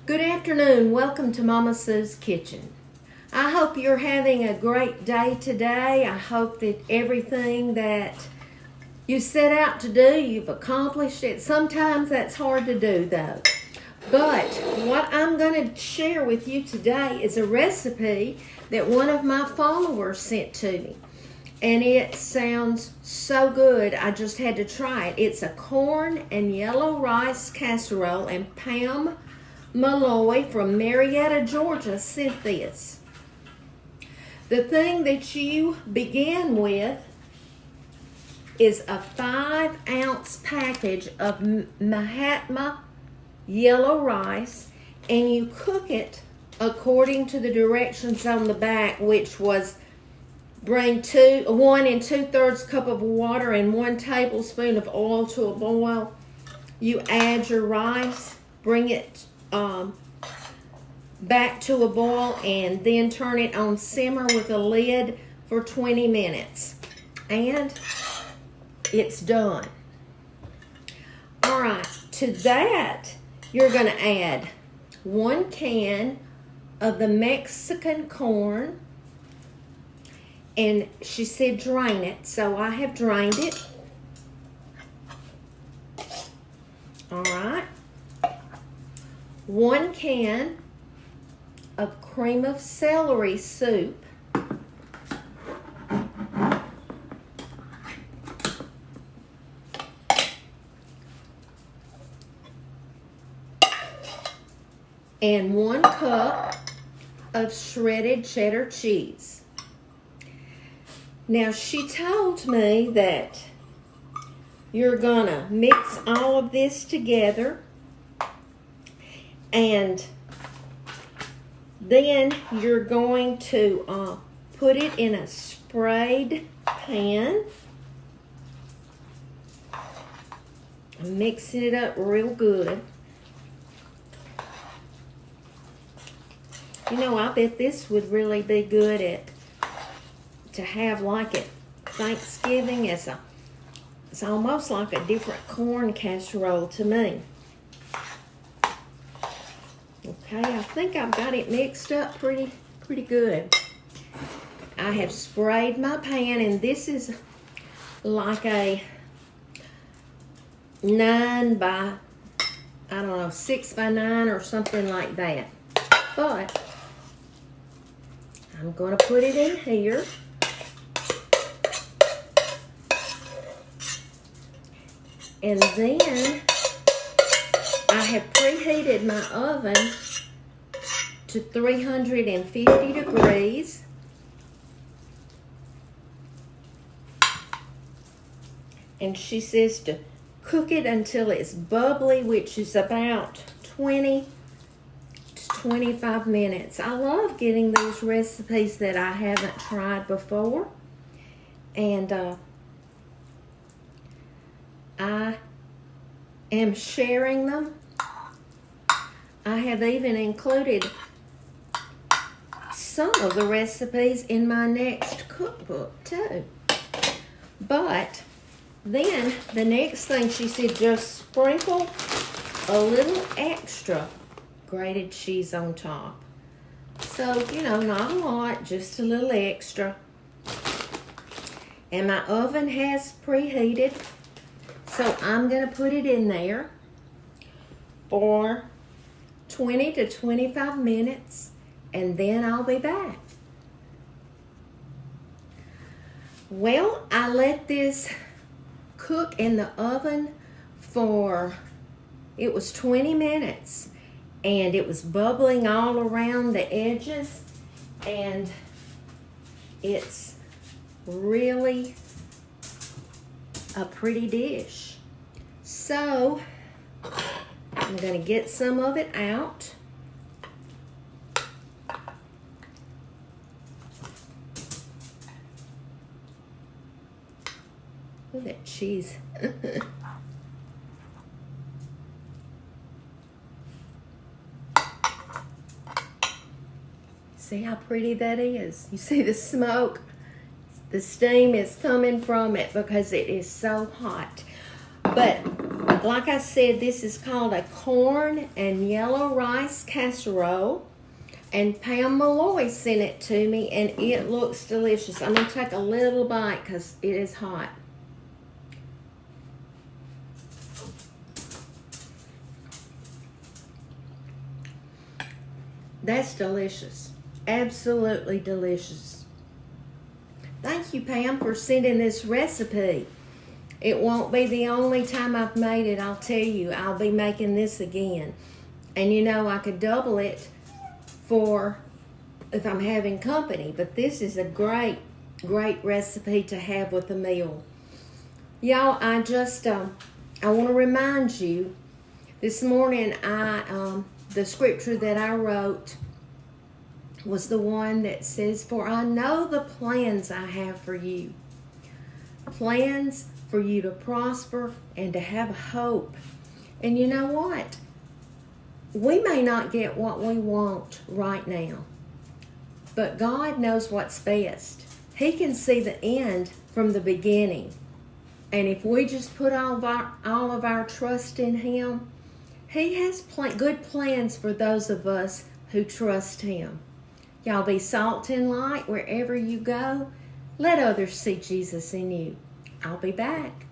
Good afternoon. Welcome to Mama Sue's Kitchen. I hope you're having a great day today. I hope that everything that you set out to do, you've accomplished it. Sometimes that's hard to do though. But what I'm going to share with you today is a recipe that one of my followers sent to me. And it sounds so good, I just had to try it. It's a corn and yellow rice casserole, and Pam Malloy from Marietta, Georgia sent this. The thing that you begin with is a 5-ounce package of Mahatma yellow rice, and you cook it according to the directions on the back, which was bring 1 2/3 cup of water and 1 tablespoon of oil to a boil. You add your rice, bring it back to a boil, and then turn it on simmer with a lid for 20 minutes. And it's done. All right, to that, you're going to add 1 can of the Mexican corn. And she said drain it, so I have drained it. All right. 1 can of cream of celery soup. And 1 cup of shredded cheddar cheese. Now, she told me that you're gonna mix all of this together, and then you're going to put it in a sprayed pan. I'm mixing it up real good. You know, I bet this would really be good to have like at Thanksgiving. It's almost like a different corn casserole to me. Okay, I think I've got it mixed up pretty good. I have sprayed my pan, and this is like a 9 by, I don't know, 6 by 9 or something like that. But I'm going to put it in here. And then I have preheated my oven to 350 degrees. And she says to cook it until it's bubbly, which is about 20 to 25 minutes. I love getting these recipes that I haven't tried before. And I am sharing them. I have even included some of the recipes in my next cookbook too. But then the next thing she said, just sprinkle a little extra grated cheese on top. So, you know, not a lot, just a little extra. And my oven has preheated. So I'm going to put it in there for 20 to 25 minutes, and then I'll be back. Well, I let this cook in the oven for, it was 20 minutes, and it was bubbling all around the edges, and it's really a pretty dish. So I'm going to get some of it out. Look at that cheese. See how pretty that is? You see the smoke? The steam is coming from it because it is so hot. But like I said, this is called a corn and yellow rice casserole. And Pam Malloy sent it to me, and it looks delicious. I'm going to take a little bite because it is hot. That's delicious. Absolutely delicious. Thank you, Pam, for sending this recipe. It won't be the only time I've made it, I'll tell you. I'll be making this again. And you know, I could double it for if I'm having company. But this is a great, great recipe to have with a meal. Y'all, I want to remind you, this morning the scripture that I wrote was the one that says, "For I know the plans I have for you." Plans for you to prosper and to have hope. And you know what? We may not get what we want right now, but God knows what's best. He can see the end from the beginning. And if we just put all of our trust in Him, He has good plans for those of us who trust Him. Y'all be salt and light wherever you go. Let others see Jesus in you. I'll be back.